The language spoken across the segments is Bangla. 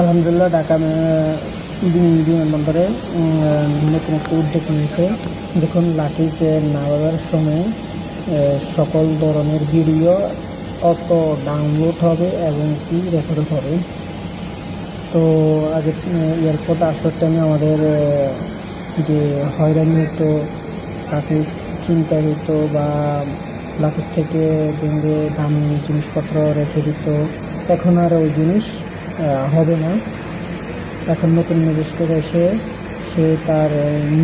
আলহামদুলিল্লাহ ঢাকা বিমানবন্দরে নতুন একটি উদ্যোগ নিয়েছে। দেখুন লাগেজে নামাবার সময় সকল ধরনের ভিডিও অত ডাউনলোড হবে এবং কি রেকর্ড হবে। তো আগে এয়ারপোর্ট আসার টাইমে আমাদের যে হয়রানি হতো, লাগেজ চিন্তা হতো বা লাগেজ থেকে ভেঙে দামি জিনিসপত্র রেখে দিত, এখন আর ওই জিনিস হবে না। এখন নতুন ম্যাজিস্ট্রেট এসে সে তার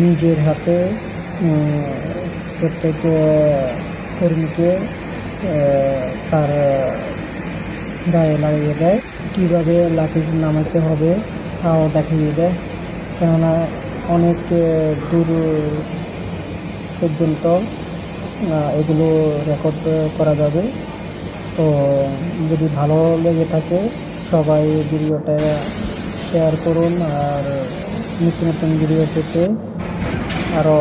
নিজের হাতে প্রত্যেক কর্মীকে তার গায়ে লাগিয়ে দেয়, কীভাবে লাগেজ নামাতে হবে তাও দেখিয়ে দেয়। কেননা অনেক দূর পর্যন্ত এগুলো রেকর্ড করা যাবে। তো যদি ভালো লেগে থাকে সবাই ভিডিওটা শেয়ার করুন, আর নতুন নতুন ভিডিও পেতে আরও